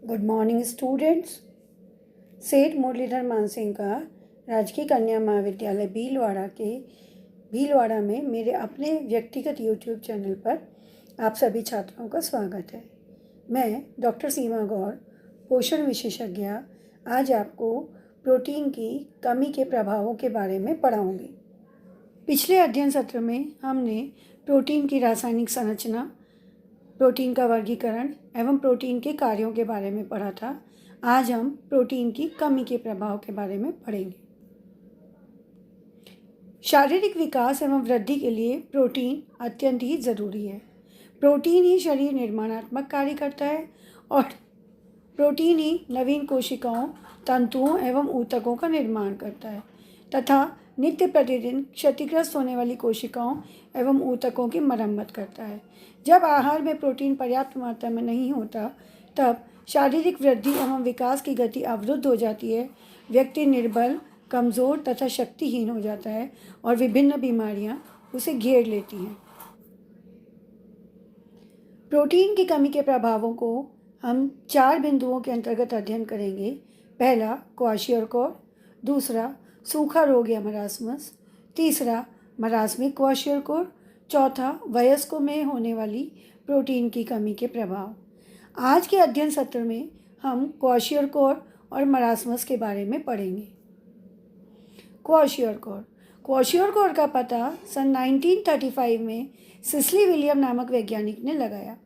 Good morning students. सेठ मुरलीधर मानसिंह का राजकीय कन्या महाविद्यालय भीलवाड़ा में मेरे अपने व्यक्तिगत यूट्यूब चैनल पर आप सभी छात्रों का स्वागत है। मैं डॉक्टर सीमा गौर, पोषण विशेषज्ञ, आज आपको प्रोटीन की कमी के प्रभावों के बारे में पढ़ाऊँगी। पिछले अध्ययन सत्र में हमने प्रोटीन की रासायनिक संरचना, प्रोटीन का वर्गीकरण एवं प्रोटीन के कार्यों के बारे में पढ़ा था। आज हम प्रोटीन की कमी के प्रभाव के बारे में पढ़ेंगे। शारीरिक विकास एवं वृद्धि के लिए प्रोटीन अत्यंत ही ज़रूरी है। प्रोटीन ही शरीर निर्माणात्मक कार्य करता है और प्रोटीन ही नवीन कोशिकाओं, तंतुओं एवं ऊतकों का निर्माण करता है तथा नित्य प्रतिदिन क्षतिग्रस्त होने वाली कोशिकाओं एवं ऊतकों की मरम्मत करता है। जब आहार में प्रोटीन पर्याप्त मात्रा में नहीं होता तब शारीरिक वृद्धि एवं विकास की गति अवरुद्ध हो जाती है। व्यक्ति निर्बल, कमज़ोर तथा शक्तिहीन हो जाता है और विभिन्न बीमारियां उसे घेर लेती हैं। प्रोटीन की कमी के प्रभावों को हम 4 बिंदुओं के अंतर्गत अध्ययन करेंगे। पहला क्वाशियोरकोर, दूसरा सूखा रोग या मरासमस, तीसरा मरासमिक क्वाशियोरकोर, चौथा वयस्कों में होने वाली प्रोटीन की कमी के प्रभाव। आज के अध्ययन सत्र में हम क्वाशियोरकोर और मरासमस के बारे में पढ़ेंगे। क्वाशियोरकोर का पता सन 1935 में सिसली विलियम नामक वैज्ञानिक ने लगाया।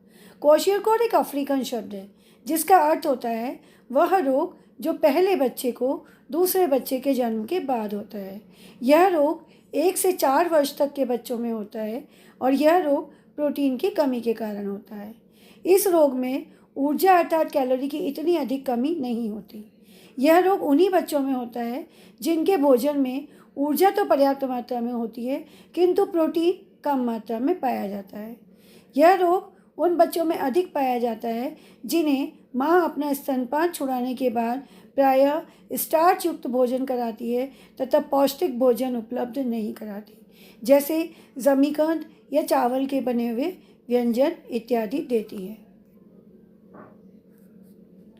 क्वाशियोरकोर एक अफ्रीकन शब्द है जिसका अर्थ होता है वह रोग जो पहले बच्चे को दूसरे बच्चे के जन्म के बाद होता है। यह रोग 1 से 4 वर्ष तक के बच्चों में होता है और यह रोग प्रोटीन की कमी के कारण होता है। इस रोग में ऊर्जा अर्थात कैलोरी की इतनी अधिक कमी नहीं होती। यह रोग उन्हीं बच्चों में होता है जिनके भोजन में ऊर्जा तो पर्याप्त मात्रा में होती है किंतु प्रोटीन कम मात्रा में पाया जाता है। यह रोग उन बच्चों में अधिक पाया जाता है जिन्हें माँ अपना स्तनपान छुड़ाने के बाद प्रायः स्टार्च युक्त भोजन कराती है तथा पौष्टिक भोजन उपलब्ध नहीं कराती, जैसे जमीकंद या चावल के बने हुए व्यंजन इत्यादि देती है।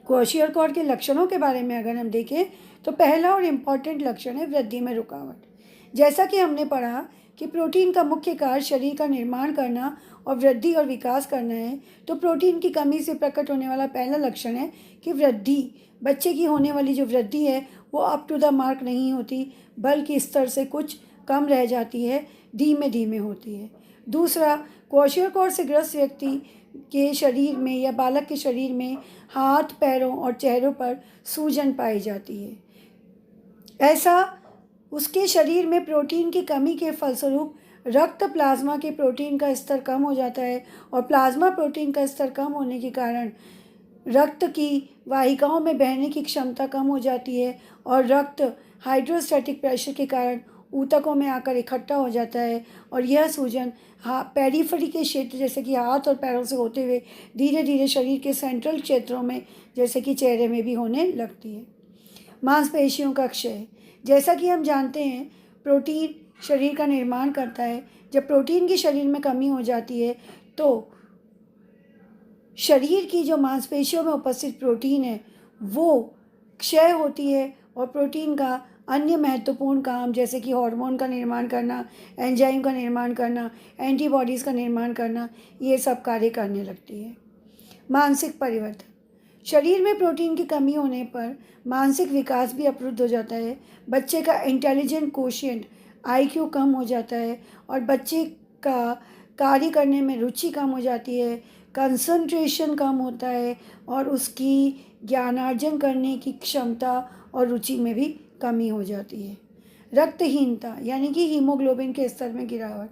क्वाशियोरकोर के लक्षणों के बारे में अगर हम देखें तो पहला और इम्पॉर्टेंट लक्षण है वृद्धि में रुकावट। जैसा कि हमने पढ़ा कि प्रोटीन का मुख्य कार्य शरीर का निर्माण करना और वृद्धि और विकास करना है, तो प्रोटीन की कमी से प्रकट होने वाला पहला लक्षण है कि बच्चे की होने वाली जो वृद्धि है वो अप टू द मार्क नहीं होती बल्कि स्तर से कुछ कम रह जाती है, धीमे धीमे होती है। दूसरा, क्वाशियोरकोर से ग्रस्त व्यक्ति के शरीर में या बालक के शरीर में हाथ, पैरों और चेहरों पर सूजन पाई जाती है। ऐसा उसके शरीर में प्रोटीन की कमी के फलस्वरूप रक्त प्लाज्मा के प्रोटीन का स्तर कम हो जाता है और प्लाज्मा प्रोटीन का स्तर कम होने के कारण रक्त की वाहिकाओं में बहने की क्षमता कम हो जाती है और रक्त हाइड्रोस्टैटिक प्रेशर के कारण ऊतकों में आकर इकट्ठा हो जाता है और यह सूजन पेरिफेरी के क्षेत्र जैसे कि हाथ और पैरों से होते हुए धीरे धीरे शरीर के सेंट्रल क्षेत्रों में जैसे कि चेहरे में भी होने लगती है। मांसपेशियों का क्षय, जैसा कि हम जानते हैं प्रोटीन शरीर का निर्माण करता है। जब प्रोटीन की शरीर में कमी हो जाती है तो शरीर की जो मांसपेशियों में उपस्थित प्रोटीन है वो क्षय होती है और प्रोटीन का अन्य महत्वपूर्ण काम जैसे कि हार्मोन का निर्माण करना, एंजाइम का निर्माण करना, एंटीबॉडीज़ का निर्माण करना, ये सब कार्य करने लगती है। मानसिक परिवर्तन, शरीर में प्रोटीन की कमी होने पर मानसिक विकास भी अवरुद्ध हो जाता है। बच्चे का इंटेलिजेंट कोशिएंट IQ कम हो जाता है और बच्चे का कार्य करने में रुचि कम हो जाती है, कंसंट्रेशन कम होता है और उसकी ज्ञानार्जन करने की क्षमता और रुचि में भी कमी हो जाती है। रक्तहीनता यानी कि हीमोग्लोबिन के स्तर में गिरावट,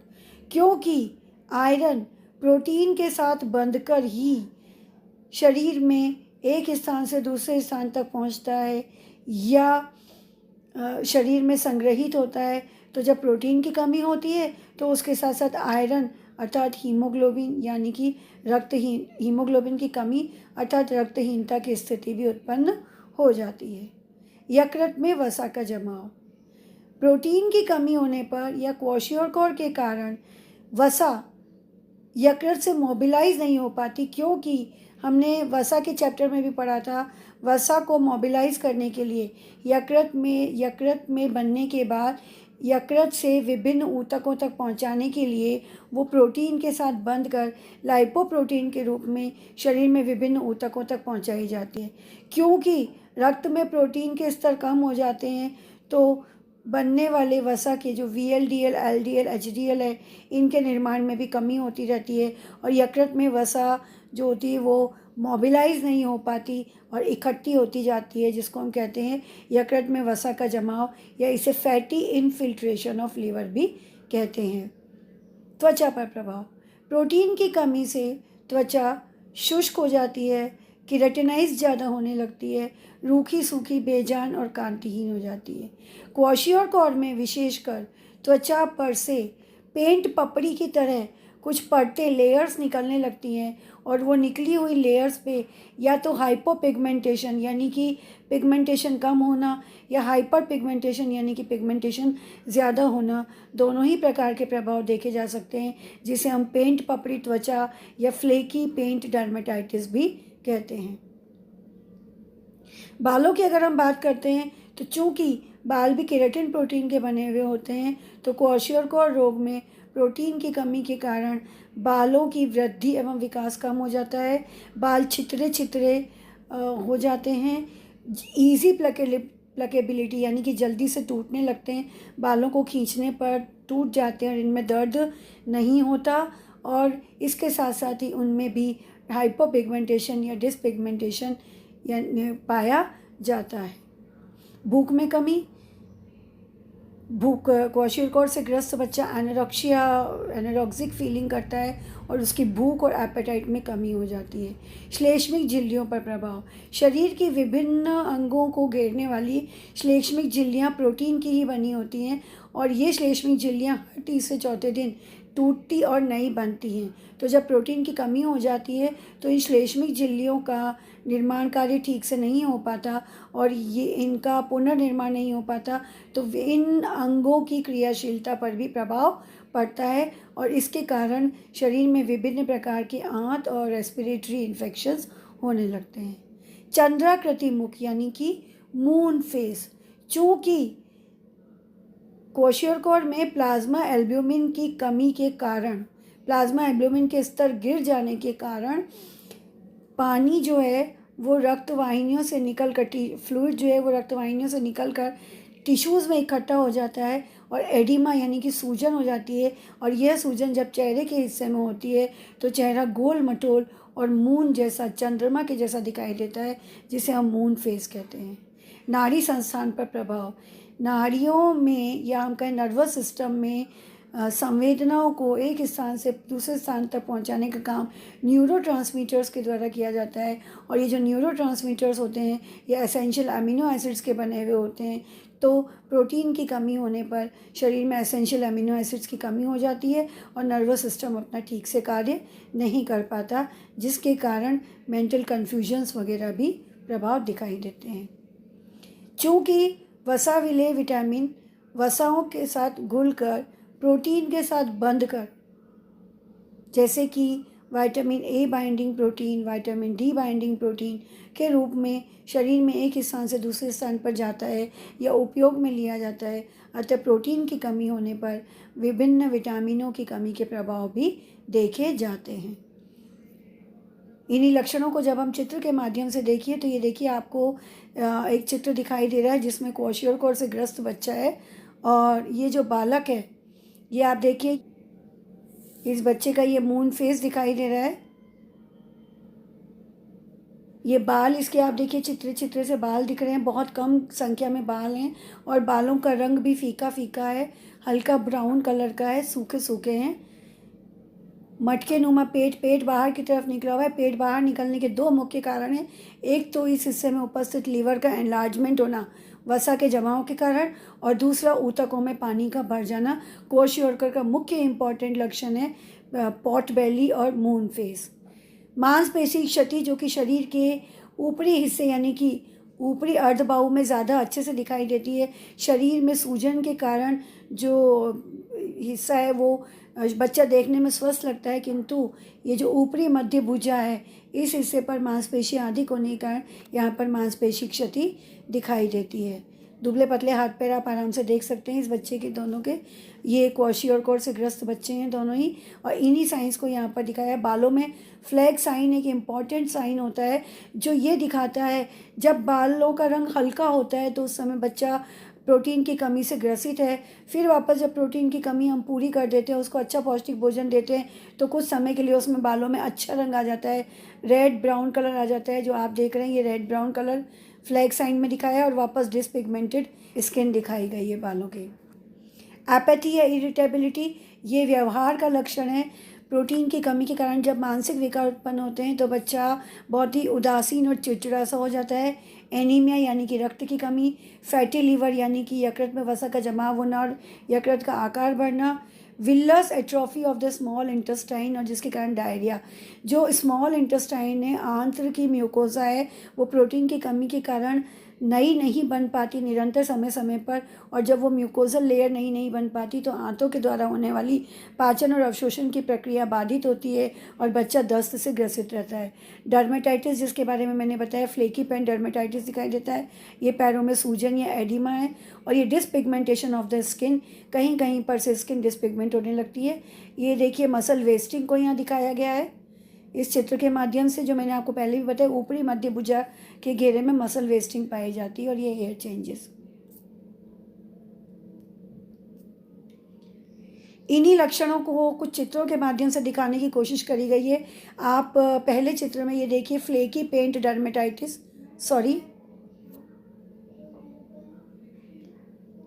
क्योंकि आयरन प्रोटीन के साथ बंधकर ही शरीर में एक स्थान से दूसरे स्थान तक पहुंचता है या शरीर में संग्रहित होता है। तो जब प्रोटीन की कमी होती है तो उसके साथ साथ आयरन अर्थात हीमोग्लोबिन यानी कि हीमोग्लोबिन की कमी अर्थात रक्तहीनता की स्थिति भी उत्पन्न हो जाती है। यकृत में वसा का जमाव, प्रोटीन की कमी होने पर या क्वाशियोरकोर के कारण वसा यकृत से मोबिलाइज नहीं हो पाती, क्योंकि हमने वसा के चैप्टर में भी पढ़ा था, वसा को मोबिलाइज करने के लिए यकृत में बनने के बाद यकृत से विभिन्न ऊतकों तक पहुंचाने के लिए वो प्रोटीन के साथ बंध कर लाइपोप्रोटीन के रूप में शरीर में विभिन्न ऊतकों तक पहुंचाई जाती है। क्योंकि रक्त में प्रोटीन के स्तर कम हो जाते हैं तो बनने वाले वसा के जो VLDL, LDL, HDL है, इनके निर्माण में भी कमी होती रहती है और यकृत में वसा जो होती है वो मोबिलाइज नहीं हो पाती और इकट्ठी होती जाती है, जिसको हम कहते हैं यकृत में वसा का जमाव, या इसे फैटी इनफिल्ट्रेशन ऑफ लीवर भी कहते हैं। त्वचा पर प्रभाव। प्रोटीन की कमी से त्वचा शुष्क हो जाती है, केराटिनाइज ज़्यादा होने लगती है, रूखी सूखी, बेजान और कांतिहीन हो जाती है। क्वाशियोरकॉर में विशेषकर त्वचा पर से पेंट पपड़ी की तरह कुछ परतें, लेयर्स निकलने लगती हैं और वो निकली हुई लेयर्स पे या तो हाइपोपिगमेंटेशन यानी कि पिगमेंटेशन कम होना, या हाइपर पिगमेंटेशन यानी कि पिगमेंटेशन ज़्यादा होना, दोनों ही प्रकार के प्रभाव देखे जा सकते हैं, जिसे हम पेंट पपड़ी त्वचा या फ्लेकी पेंट डर्मेटाइटिस भी कहते हैं। बालों की अगर हम बात करते हैं तो चूँकि बाल भी केराटिन प्रोटीन के बने हुए होते हैं, तो क्वाशियोरकॉर रोग में प्रोटीन की कमी के कारण बालों की वृद्धि एवं विकास कम हो जाता है, बाल छितरे छितरे हो जाते हैं, ईजी प्लकेबिलिटी यानी कि जल्दी से टूटने लगते हैं, बालों को खींचने पर टूट जाते हैं और इनमें दर्द नहीं होता, और इसके साथ साथ ही उनमें भी हाइपोपिगमेंटेशन या डिसपिगमेंटेशन पाया जाता है। भूख में कमी। क्वाशियोरकॉर से ग्रस्त बच्चा एनोरेक्सिक फीलिंग करता है और उसकी भूख और एपेटाइट में कमी हो जाती है। श्लेष्मिक झिल्लियों पर प्रभाव। शरीर की विभिन्न अंगों को घेरने वाली श्लेष्मिक झिल्लियाँ प्रोटीन की ही बनी होती हैं और ये श्लेष्मिक झिल्लियाँ हर तीसरे चौथे दिन टूटती और नई बनती हैं। तो जब प्रोटीन की कमी हो जाती है तो इन श्लेष्मिक झिल्लियों का निर्माण कार्य ठीक से नहीं हो पाता और ये इनका पुनर्निर्माण नहीं हो पाता, तो इन अंगों की क्रियाशीलता पर भी प्रभाव पड़ता है और इसके कारण शरीर में विभिन्न प्रकार के आंत और रेस्पिरेटरी इन्फेक्शंस होने लगते हैं। चंद्राकृति मुख यानी कि मून फेस। चूँकि क्वाशियोरकॉर में प्लाज्मा एल्ब्यूमिन की कमी के कारण, प्लाज्मा एल्ब्यूमिन के स्तर गिर जाने के कारण पानी जो है वो रक्तवाहिनियों से निकल कर फ्लूइड जो है वो रक्तवाहिनियों से निकल कर टिश्यूज़ में इकट्ठा हो जाता है और एडिमा यानी कि सूजन हो जाती है, और यह सूजन जब चेहरे के हिस्से में होती है तो चेहरा गोल मटोल और मून जैसा, चंद्रमा के जैसा दिखाई देता है, जिसे हम मून फेस कहते हैं। नाड़ी संस्थान पर प्रभाव। नाड़ियों में या हम कहें नर्वस सिस्टम में संवेदनाओं को एक स्थान से दूसरे स्थान तक पहुंचाने का काम न्यूरोट्रांसमीटर्स के द्वारा किया जाता है, और ये जो न्यूरोट्रांसमीटर्स होते हैं ये एसेंशियल अमीनो एसिड्स के बने हुए होते हैं। तो प्रोटीन की कमी होने पर शरीर में एसेंशियल अमीनो एसिड्स की कमी हो जाती है और नर्वस सिस्टम अपना ठीक से कार्य नहीं कर पाता, जिसके कारण मेंटल कन्फ्यूजन्स वगैरह भी प्रभाव दिखाई देते हैं। चूँकि वसा विलेय विटामिन वसाओं के साथ घुलकर प्रोटीन के साथ बंधकर, जैसे कि vitamin A binding protein, vitamin D binding protein के रूप में शरीर में एक स्थान से दूसरे स्थान पर जाता है या उपयोग में लिया जाता है, अतः प्रोटीन की कमी होने पर विभिन्न विटामिनों की कमी के प्रभाव भी देखे जाते हैं। इन्हीं लक्षणों को जब हम चित्र के माध्यम से देखिए तो ये देखिए आपको एक चित्र दिखाई दे रहा है जिसमें क्वाशियोरकॉर से ग्रस्त बच्चा है, और ये जो बालक है ये आप देखिए इस बच्चे का ये मून फेस दिखाई दे रहा है। ये बाल इसके आप देखिए चित्रे चित्रे से बाल दिख रहे हैं, बहुत कम संख्या में बाल हैं और बालों का रंग भी फीका फीका है, हल्का ब्राउन कलर का है, सूखे सूखे हैं। मटके नुमा पेट बाहर की तरफ निकला हुआ है। पेट बाहर निकलने के दो मुख्य कारण हैं। एक तो इस हिस्से में उपस्थित लीवर का एनलार्जमेंट होना वसा के जमाव के कारण, और दूसरा ऊतकों में पानी का भर जाना। क्वाशियोरकॉर का मुख्य इंपॉर्टेंट लक्षण है पॉट बेली और मून फेस। मांसपेशी क्षति जो कि शरीर के ऊपरी हिस्से यानी कि ऊपरी अर्धबाहु में ज़्यादा अच्छे से दिखाई देती है। शरीर में सूजन के कारण जो हिस्सा है वो बच्चा देखने में स्वस्थ लगता है, किंतु ये जो ऊपरी मध्य भुजा है इस हिस्से पर मांसपेशियाँ अधिक होने के कारण यहाँ पर मांसपेशी क्षति दिखाई देती है। दुबले पतले हाथ पैर आप आराम से देख सकते हैं इस बच्चे के दोनों के। ये क्वाशियोरकोर से ग्रस्त बच्चे हैं दोनों ही, और इन्हीं साइंस को यहाँ पर दिखाया है। बालों में फ्लैग साइन एक इम्पॉर्टेंट साइन होता है जो ये दिखाता है जब बालों का रंग हल्का होता है तो उस समय बच्चा प्रोटीन की कमी से ग्रसित है। फिर वापस जब प्रोटीन की कमी हम पूरी कर देते हैं, उसको अच्छा पौष्टिक भोजन देते हैं, तो कुछ समय के लिए उसमें बालों में अच्छा रंग आ जाता है, रेड ब्राउन कलर आ जाता है। जो आप देख रहे हैं ये red brown colour flag sign में दिखाया है, और वापस डिसपिगमेंटेड स्किन दिखाई गई है बालों की। एपैथी या इरिटेबिलिटी ये व्यवहार का लक्षण है। प्रोटीन की कमी के कारण जब मानसिक विकार उत्पन्न होते हैं तो बच्चा बहुत ही उदासीन और चिड़चिड़ा सा हो जाता है। एनीमिया यानी कि रक्त की कमी, फैटी लीवर यानी कि यकृत में वसा का जमाव होना और यकृत का आकार बढ़ना, villous atrophy of the small intestine और जिसके कारण डायरिया। जो स्मॉल इंटेस्टाइन है, आंत्र की म्यूकोसा है, वो प्रोटीन की कमी के कारण नई नहीं बन पाती निरंतर समय समय पर, और जब वो म्यूकोजल लेयर नई नहीं बन पाती तो आंतों के द्वारा होने वाली पाचन और अवशोषण की प्रक्रिया बाधित होती है और बच्चा दस्त से ग्रसित रहता है। डर्मेटाइटिस जिसके बारे में मैंने बताया, फ्लेकी पेन डर्मेटाइटिस दिखाई देता है। ये पैरों में सूजन या एडिमा है, और ये डिसपिगमेंटेशन ऑफ द स्किन, कहीं कहीं पर से स्किन डिसपिगमेंट होने लगती है। ये देखिए मसल वेस्टिंग को यहाँ दिखाया गया है इस चित्र के माध्यम से, जो मैंने आपको पहले भी बताया। ऊपरी मध्य भुजा के घेरे में मसल वेस्टिंग पाई जाती है, और ये हेयर चेंजेस। इन्हीं लक्षणों को कुछ चित्रों के माध्यम से दिखाने की कोशिश करी गई है। आप पहले चित्र में ये देखिए फ्लेकी पेंट डर्मेटाइटिस,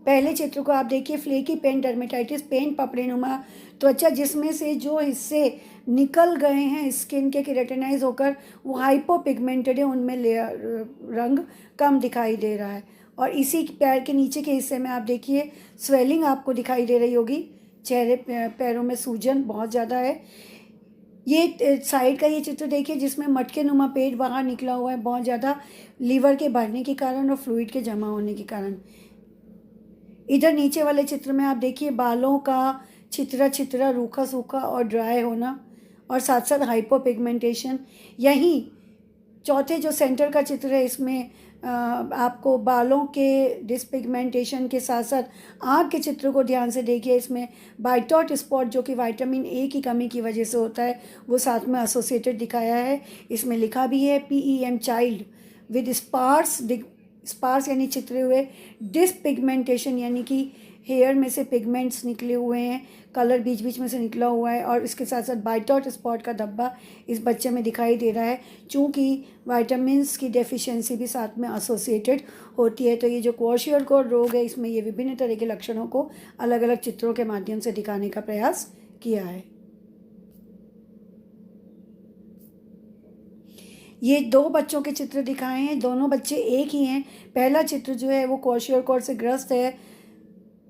पहले चित्र को आप देखिए, फ्लेकी पेन डर्मेटाइटिस, पेन पपड़ेनुमा त्वचा जिसमें से जो हिस्से निकल गए हैं स्किन के केराटिनाइज होकर वो हाइपोपिगमेंटेड है, उनमें लेयर रंग कम दिखाई दे रहा है। और इसी पैर के नीचे के हिस्से में आप देखिए स्वेलिंग आपको दिखाई दे रही होगी, चेहरे पैरों में सूजन बहुत ज़्यादा है। ये साइड का ये चित्र देखिए जिसमें मटके नुमा पेट बाहर निकला हुआ है बहुत ज़्यादा, लीवर के बढ़ने के कारण और फ्लूइड के जमा होने के कारण। इधर नीचे वाले चित्र में आप देखिए बालों का छितरा छितरा, रूखा सूखा और ड्राई होना, और साथ साथ हाइपोपिगमेंटेशन। यहीं चौथे जो सेंटर का चित्र है इसमें आपको बालों के डिसपिगमेंटेशन के साथ साथ आँख के चित्र को ध्यान से देखिए। इसमें बाइटॉट स्पॉट जो कि विटामिन ए की कमी की वजह से होता है वो साथ में एसोसिएटेड दिखाया है। इसमें लिखा भी है PEM चाइल्ड विद स्पार्स यानी चित्रे हुए, डिसपिगमेंटेशन यानी कि हेयर में से पिगमेंट्स निकले हुए हैं, कलर बीच बीच में से निकला हुआ है, और इसके साथ साथ बाइटॉट स्पॉट का धब्बा इस बच्चे में दिखाई दे रहा है चूँकि विटामिन्स की डेफिशिएंसी भी साथ में एसोसिएटेड होती है। तो ये जो क्वाशियोरकोर रोग है इसमें ये विभिन्न तरह के लक्षणों को अलग अलग चित्रों के माध्यम से दिखाने का प्रयास किया है। ये दो बच्चों के चित्र दिखाए हैं, दोनों बच्चे एक ही हैं। पहला चित्र जो है वो क्वाशियोरकोर से ग्रस्त है।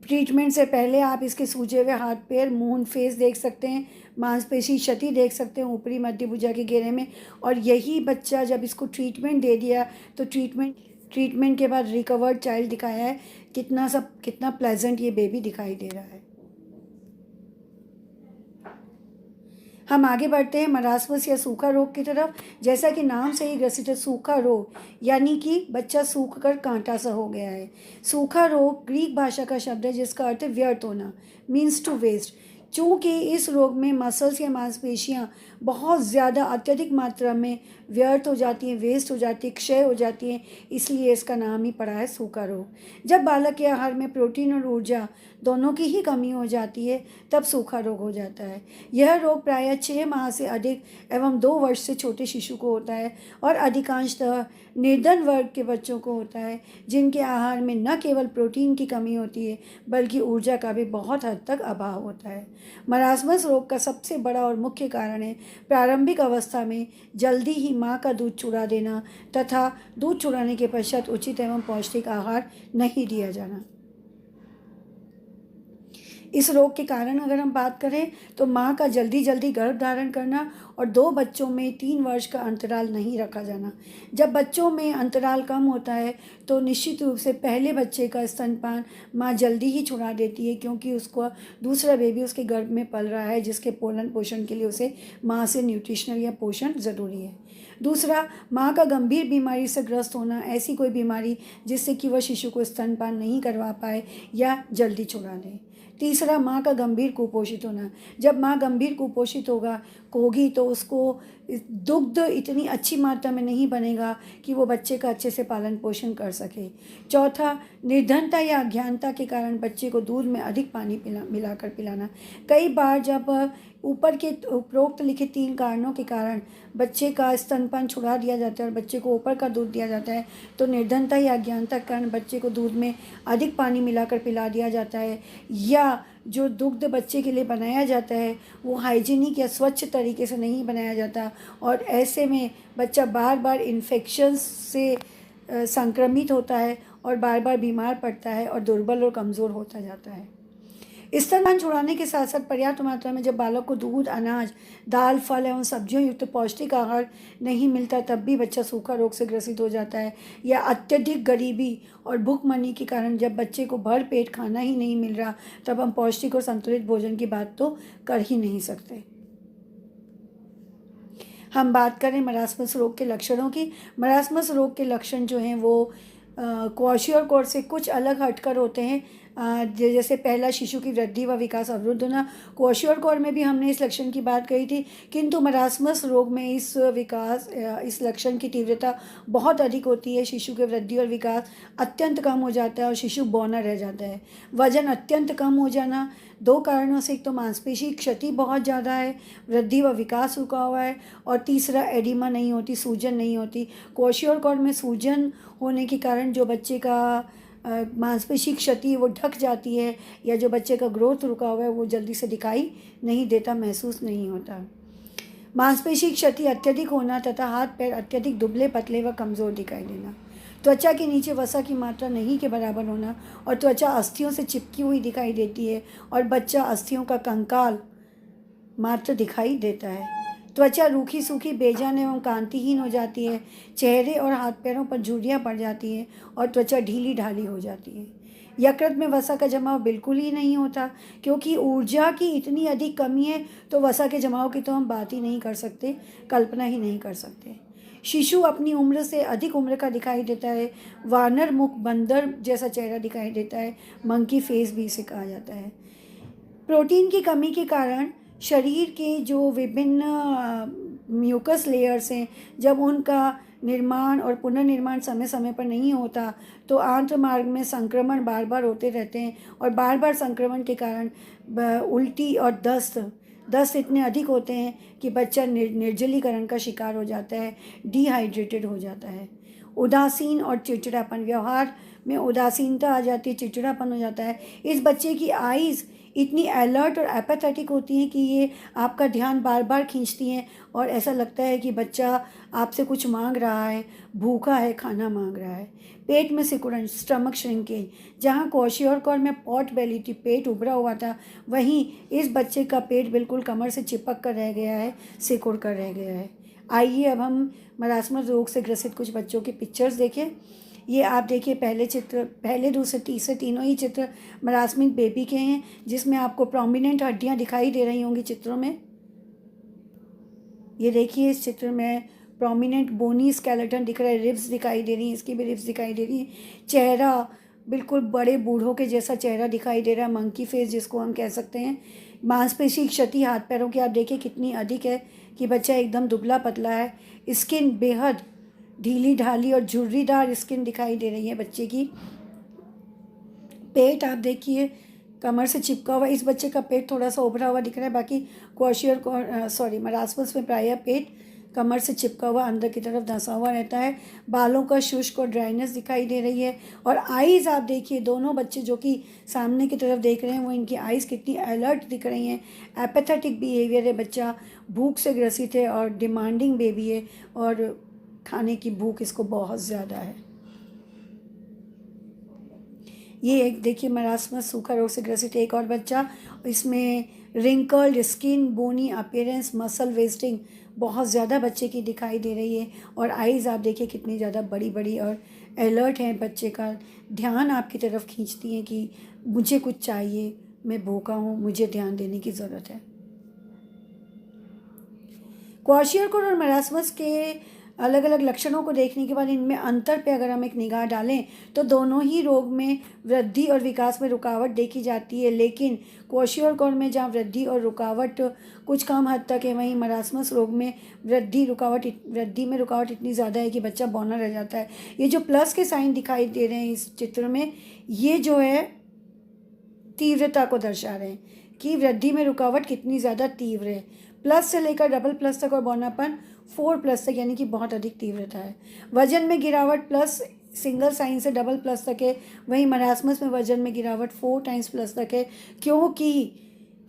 ट्रीटमेंट से पहले आप इसके सूजे हुए हाथ पैर, मुंह, फेस देख सकते हैं, मांसपेशी क्षति देख सकते हैं ऊपरी मध्य भुजा के घेरे में। और यही बच्चा जब इसको ट्रीटमेंट दे दिया तो ट्रीटमेंट के बाद रिकवर्ड चाइल्ड दिखाया है। कितना प्लेजेंट ये बेबी दिखाई दे रहा है। हम आगे बढ़ते हैं मरासमस या सूखा रोग की तरफ। जैसा कि नाम से ही ग्रसित है, सूखा रोग यानी कि बच्चा सूख कर कांटा सा हो गया है। सूखा रोग ग्रीक भाषा का शब्द है जिसका अर्थ है व्यर्थ होना, मीन्स टू वेस्ट। चूँकि इस रोग में मसल्स या मांसपेशियाँ बहुत ज़्यादा अत्यधिक मात्रा में व्यर्थ हो जाती हैं, वेस्ट हो जाती है, क्षय हो जाती हैं, इसलिए इसका नाम ही पड़ा है सूखा रोग। जब बालक के आहार में प्रोटीन और ऊर्जा दोनों की ही कमी हो जाती है तब सूखा रोग हो जाता है। यह रोग प्रायः 6 माह से अधिक एवं 2 वर्ष से छोटे शिशु को होता है और अधिकांशतः निर्धन वर्ग के बच्चों को होता है जिनके आहार में न केवल प्रोटीन की कमी होती है बल्कि ऊर्जा का भी बहुत हद तक अभाव होता है। मरासमस रोग का सबसे बड़ा और मुख्य कारण है प्रारंभिक अवस्था में जल्दी ही माँ का दूध चुरा देना तथा दूध चुराने के पश्चात उचित एवं पौष्टिक आहार नहीं दिया जाना। इस रोग के कारण अगर हम बात करें तो माँ का जल्दी जल्दी गर्भ धारण करना और 2 बच्चों में 3 वर्ष का अंतराल नहीं रखा जाना। जब बच्चों में अंतराल कम होता है तो निश्चित रूप से पहले बच्चे का स्तनपान माँ जल्दी ही छुड़ा देती है, क्योंकि उसको दूसरा बेबी उसके गर्भ में पल रहा है, जिसके पालन पोषण के लिए उसे माँ से न्यूट्रिशनल या पोषण ज़रूरी है। दूसरा, माँ का गंभीर बीमारी से ग्रस्त होना, ऐसी कोई बीमारी जिससे कि वह शिशु को स्तनपान नहीं करवा पाए या जल्दी छुड़ा दे। तीसरा, माँ का गंभीर कुपोषित होना। जब माँ गंभीर कुपोषित होगी तो उसको दुग्ध इतनी अच्छी मात्रा में नहीं बनेगा कि वो बच्चे का अच्छे से पालन पोषण कर सके। चौथा, निर्धनता या अज्ञानता के कारण बच्चे को दूध में अधिक पानी मिलाकर पिलाना। कई बार जब ऊपर के उपरोक्त लिखित 3 कारणों के कारण बच्चे का स्तनपान छुड़ा दिया जाता है और बच्चे को ऊपर का दूध दिया जाता है, तो निर्धनता या अज्ञानता के कारण बच्चे को दूध में अधिक पानी मिलाकर पिला दिया जाता है, या जो दुग्ध बच्चे के लिए बनाया जाता है वो हाइजीनिक या स्वच्छ तरीके से नहीं बनाया जाता, और ऐसे में बच्चा बार बार इन्फेक्शंस से संक्रमित होता है और बार बार बीमार पड़ता है और दुर्बल और कमज़ोर होता जाता है। स्तनपान छुड़ाने के साथ साथ पर्याप्त मात्रा में जब बालक को दूध, अनाज, दाल, फल एवं सब्जियों युक्त पौष्टिक आहार नहीं मिलता, तब भी बच्चा सूखा रोग से ग्रसित हो जाता है। या अत्यधिक गरीबी और भूखमरी के कारण जब बच्चे को भर पेट खाना ही नहीं मिल रहा, तब हम पौष्टिक और संतुलित भोजन की बात तो कर ही नहीं सकते। हम बात करें मरासमस रोग के लक्षणों की। मरासमस रोग के लक्षण जो हैं वो क्वाशियोर से कुछ अलग हटकर होते हैं। जैसे पहला, शिशु की वृद्धि व विकास अवरुद्ध होना। क्वाशियोर में भी हमने इस लक्षण की बात कही थी, किंतु मरासमस रोग में इस लक्षण की तीव्रता बहुत अधिक होती है। शिशु की वृद्धि और विकास अत्यंत कम हो जाता है और शिशु बौना रह जाता है। वजन अत्यंत कम हो जाना, 2 कारणों से। एक तो मांसपेशी क्षति बहुत ज़्यादा है, वृद्धि व विकास रुका हुआ है, और तीसरा, एडिमा नहीं होती, सूजन नहीं होती। क्वाशियोर में सूजन होने के कारण जो बच्चे का मांसपेशी क्षति वो ढक जाती है, या जो बच्चे का ग्रोथ रुका हुआ है वो जल्दी से दिखाई नहीं देता, महसूस नहीं होता। मांसपेशी क्षति अत्यधिक होना तथा हाथ पैर अत्यधिक दुबले पतले व कमज़ोर दिखाई देना। त्वचा के नीचे वसा की मात्रा नहीं के बराबर होना और त्वचा अस्थियों से चिपकी हुई दिखाई देती है और बच्चा अस्थियों का कंकाल मात्र दिखाई देता है। त्वचा रूखी सूखी, बेजान एवं कांतिहीन हो जाती है। चेहरे और हाथ पैरों पर झुर्रियाँ पड़ जाती हैं और त्वचा ढीली ढाली हो जाती है। यकृत में वसा का जमाव बिल्कुल ही नहीं होता, क्योंकि ऊर्जा की इतनी अधिक कमी है, तो वसा के जमाव की तो हम बात ही नहीं कर सकते, कल्पना ही नहीं कर सकते। शिशु अपनी उम्र से अधिक उम्र का दिखाई देता है। वानर मुख, बंदर जैसा चेहरा दिखाई देता है। मंकी फेस भी इसे कहा जाता है। प्रोटीन की कमी के कारण शरीर के जो विभिन्न म्यूकस लेयर्स हैं, जब उनका निर्माण और पुनर्निर्माण समय समय पर नहीं होता, तो आंत्र मार्ग में संक्रमण बार बार होते रहते हैं, और बार बार संक्रमण के कारण उल्टी और दस्त इतने अधिक होते हैं कि बच्चा निर्जलीकरण का शिकार हो जाता है, डिहाइड्रेटेड हो जाता है। उदासीन और चिड़चिड़ापन, व्यवहार में उदासीनता आ जाती है, चिड़चिड़ापन हो जाता है। इस बच्चे की आईज़ इतनी अलर्ट और एपैथेटिक होती हैं कि ये आपका ध्यान बार बार खींचती हैं और ऐसा लगता है कि बच्चा आपसे कुछ मांग रहा है, भूखा है, खाना मांग रहा है। पेट में सिकुड़न, स्टमक श्रिंकेज, जहाँ क्वाशियोर में पॉट बेली थी, पेट उभरा हुआ था, वहीं इस बच्चे का पेट बिल्कुल कमर से चिपक कर रह गया है, सिकुड़ कर रह गया है। आइए अब हम मरासमस रोग से ग्रसित कुछ बच्चों के पिक्चर्स देखें। ये आप देखिए, पहले दूसरे तीसरे तीनों ही चित्र मरासमिक बेबी के हैं, जिसमें आपको प्रोमिनेंट हड्डियां दिखाई दे रही होंगी चित्रों में। ये देखिए, इस चित्र में प्रोमिनेंट बोनी स्केलेटन दिख रहा है, रिब्स दिखाई दे रही हैं, इसकी भी रिब्स दिखाई दे रही हैं। चेहरा बिल्कुल बड़े बूढ़ों के जैसा चेहरा दिखाई दे रहा है, मंकी फेस जिसको हम कह सकते हैं। मांसपेशी क्षति हाथ पैरों की आप देखिए कितनी अधिक है कि बच्चा एकदम दुबला पतला है। स्किन बेहद ढीली ढाली और झुर्रीदार स्किन दिखाई दे रही है बच्चे की। पेट आप देखिए कमर से चिपका हुआ, इस बच्चे का पेट थोड़ा सा उभरा हुआ दिख रहा है, बाकी मरासमस में प्रायः पेट कमर से चिपका हुआ अंदर की तरफ धंसा हुआ रहता है। बालों का शुष्क और ड्राइनेस दिखाई दे रही है। और आईज़ आप देखिए, दोनों बच्चे जो कि सामने की तरफ देख रहे हैं वो इनकी आईज़ कितनी अलर्ट दिख रही हैं। एपैथेटिक बिहेवियर है, बच्चा भूख से ग्रसित है और डिमांडिंग बेबी है और खाने की भूख इसको बहुत ज़्यादा है। ये एक देखिए मरासमस सूखा रोग से ग्रसित एक और बच्चा, इसमें रिंकल्ड स्किन, बोनी अपीयरेंस, मसल वेस्टिंग बहुत ज़्यादा बच्चे की दिखाई दे रही है। और आइज़ आप देखिए कितनी ज़्यादा बड़ी बड़ी और अलर्ट है, बच्चे का ध्यान आपकी तरफ खींचती हैं कि मुझे कुछ चाहिए, मैं भूखा हूँ, मुझे ध्यान देने की ज़रूरत है। क्वार्शियरकोर और मरासमस के अलग अलग लक्षणों को देखने के बाद इनमें अंतर पे अगर हम एक निगाह डालें तो दोनों ही रोग में वृद्धि और विकास में रुकावट देखी जाती है, लेकिन क्वार्शियरकोर में जहाँ वृद्धि और रुकावट कुछ कम हद तक है, वहीं मरासमस रोग में वृद्धि में रुकावट इतनी ज़्यादा है कि बच्चा बौना रह जाता है। ये जो प्लस के साइन दिखाई दे रहे हैं इस चित्र में, ये जो है तीव्रता को दर्शा रहे हैं कि वृद्धि में रुकावट कितनी ज़्यादा तीव्र है। प्लस से लेकर डबल प्लस तक और बौनापन 4+ तक, यानी कि बहुत अधिक तीव्रता है। वजन में गिरावट प्लस सिंगल साइन से डबल प्लस तक है, वहीं मरासमस में वजन में गिरावट 4 टाइम्स प्लस तक है। क्योंकि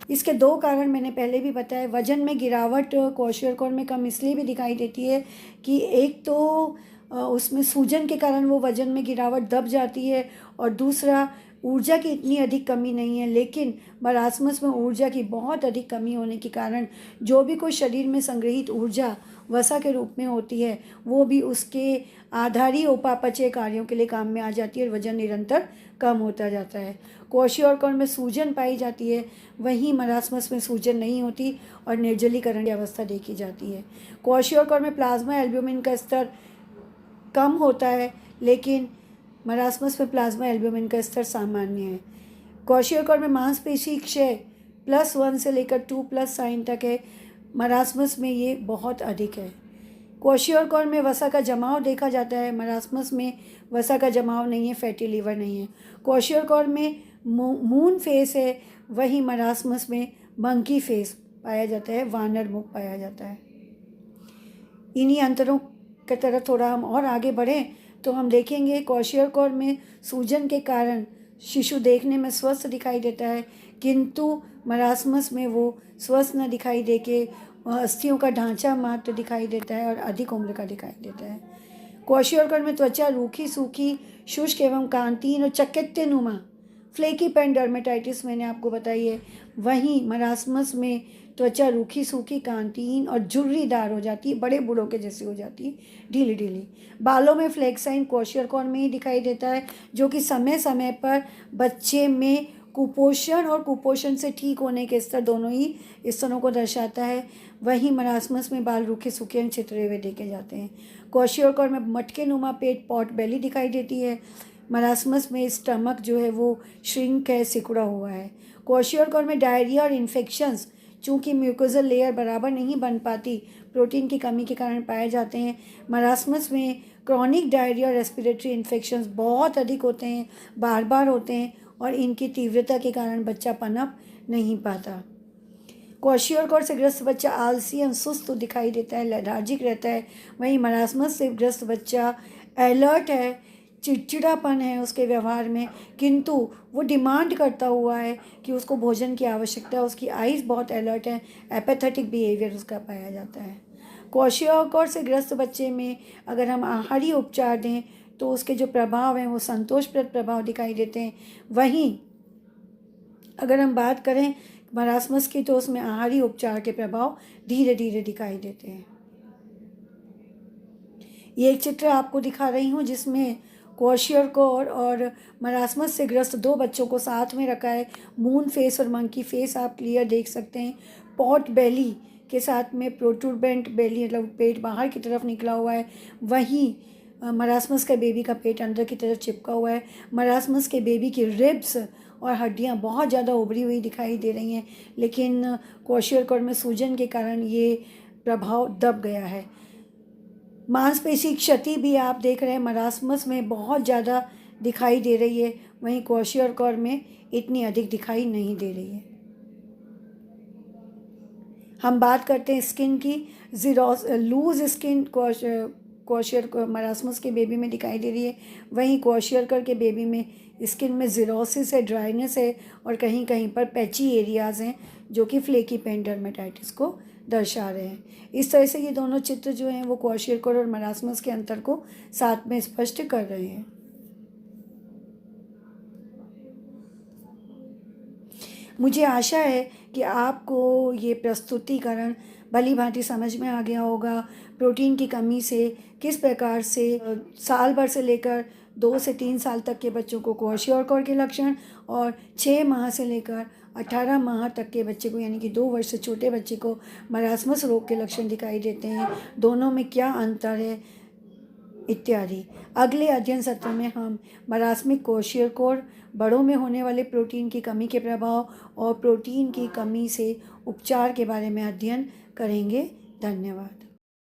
इसके 2 कारण मैंने पहले भी बताया। वजन में गिरावट क्वार्शियरकोर में कम इसलिए भी दिखाई देती है कि एक तो उसमें सूजन के कारण वो वजन में गिरावट दब जाती है, और दूसरा ऊर्जा की इतनी अधिक कमी नहीं है। लेकिन मरासमस में ऊर्जा की बहुत अधिक कमी होने के कारण जो भी कोई शरीर में संग्रहित ऊर्जा वसा के रूप में होती है, वो भी उसके आधारी उपापचय कार्यों के लिए काम में आ जाती है और वजन निरंतर कम होता जाता है। क्वार्शियरकोर में सूजन पाई जाती है, वहीं मरासमस में सूजन नहीं होती और निर्जलीकरण की अवस्था देखी जाती है। क्वार्शियरकोर में प्लाज्मा एल्ब्यूमिन का स्तर कम होता है, लेकिन मरासमस में प्लाज्मा एल्ब्यूमिन का स्तर सामान्य है। क्वार्शियरकोर में मांसपेशी क्षय +1 से लेकर 2+ साइन तक है, मरासमस में ये बहुत अधिक है। क्वार्शियरकोर में वसा का जमाव देखा जाता है, मरासमस में वसा का जमाव नहीं है, फैटी लीवर नहीं है। क्वार्शियरकोर में मून फेस है, वहीं मरासमस में मंकी फेस पाया जाता है, वानर मुख पाया जाता है। इन्हीं अंतरों की तरफ थोड़ा हम और आगे बढ़ें तो हम देखेंगे क्वार्शियरकोर में सूजन के कारण शिशु देखने में स्वस्थ दिखाई देता है, किंतु मरासमस में वो स्वस्थ न दिखाई दे के अस्थियों का ढांचा मात्र दिखाई देता है और अधिक उम्र का दिखाई देता है। क्वार्शियरकोर में त्वचा रूखी सूखी, शुष्क एवं कांतीन और चकित्तेनुमा फ्लेकी पेन डर्मेटाइटिस मैंने आपको बताई है। वहीं मरासमस में त्वचा रूखी सूखी, कांतीन और झुर्रीदार हो जाती है, बड़े बूढ़ों के जैसी हो जाती है, ढीली ढीली। बालों में फ्लेक्साइन क्वार्शियरकोर में ही दिखाई देता है, जो कि समय समय पर बच्चे में कुपोषण और कुपोषण से ठीक होने के स्तर दोनों ही स्तरों को दर्शाता है। वहीं मरासमस में बाल रूखे सूखे छितरे हुए देखे जाते हैं। क्वार्शियरकोर में मटके नुमा पेट, पॉट बेली दिखाई देती है। मरासमस में स्टमक जो है वो श्रिंक है, सिकुड़ा हुआ है। क्वार्शियरकोर में डायरिया और इन्फेक्शंस चूँकि म्यूकोजल लेयर बराबर नहीं बन पाती, प्रोटीन की कमी के कारण पाए जाते हैं। मरासमस में क्रॉनिक डायरिया और रेस्पिरेटरी इन्फेक्शंस बहुत अधिक होते हैं, बार बार होते हैं, और इनकी तीव्रता के कारण बच्चा पनप नहीं पाता। क्वार्शियरकोर से ग्रस्त बच्चा आलसी एवं सुस्त दिखाई देता है, लेथार्जिक रहता है। वहीं मरासमस से ग्रस्त बच्चा अलर्ट है, चिड़चिड़ापन है उसके व्यवहार में, किंतु वो डिमांड करता हुआ है कि उसको भोजन की आवश्यकता है। उसकी आइज़ बहुत अलर्ट है, एपेथेटिक बिहेवियर उसका पाया जाता है। क्वार्शियरकोर से ग्रस्त बच्चे में अगर हम आहारी उपचार दें तो उसके जो प्रभाव हैं वो संतोषप्रद प्रभाव दिखाई देते हैं। वहीं अगर हम बात करें मरासमस की तो उसमें आहारी उपचार के प्रभाव धीरे धीरे दिखाई देते हैं। ये एक चित्र आपको दिखा रही हूँ जिसमें क्वार्शियरकोर और मरासमस से ग्रस्त 2 बच्चों को साथ में रखा है। मून फेस और मंकी फेस आप क्लियर देख सकते हैं। पॉट बेली के साथ में प्रोट्रूबेंट बेली, मतलब पेट बाहर की तरफ निकला हुआ है। वहीं मरासमस का बेबी का पेट अंदर की तरफ चिपका हुआ है। मरासमस के बेबी की रिब्स और हड्डियां बहुत ज़्यादा उभरी हुई दिखाई दे रही हैं, लेकिन क्वार्शियरकोर में सूजन के कारण ये प्रभाव दब गया है। मांसपेशी क्षति भी आप देख रहे हैं मरासमस में बहुत ज़्यादा दिखाई दे रही है, वहीं क्वार्शियरकोर में इतनी अधिक दिखाई नहीं दे रही है। हम बात करते हैं स्किन की। लूज स्किन क्वार्शियरकोर मरासमस के बेबी में दिखाई दे रही है, वहीं क्वार्शियरकोर के बेबी में स्किन में ज़िरोसिस है, ड्राइनेस है, और कहीं कहीं पर पैची एरियाज़ हैं जो कि फ्लेकी पेन डर्मेटाइटिस को दर्शा रहे हैं। इस तरह से ये दोनों चित्र जो हैं वो क्वार्शियरकोर और मरासमस के अंतर को साथ में स्पष्ट कर रहे हैं। मुझे आशा है कि आपको ये प्रस्तुतिकरण भली भांति समझ में आ गया होगा। प्रोटीन की कमी से किस प्रकार से साल भर से लेकर 2 से 3 साल तक के बच्चों को क्वाशियोरकॉर के लक्षण और 6 माह से लेकर 18 माह तक के बच्चे को यानी कि 2 वर्ष से छोटे बच्चे को मरासमस रोग के लक्षण दिखाई देते हैं, दोनों में क्या अंतर है इत्यादि। अगले अध्ययन सत्र में हम मरासमिक क्वाशियोरकॉर, बड़ों में होने वाले प्रोटीन की कमी के प्रभाव और प्रोटीन की कमी से उपचार के बारे में अध्ययन करेंगे। धन्यवाद।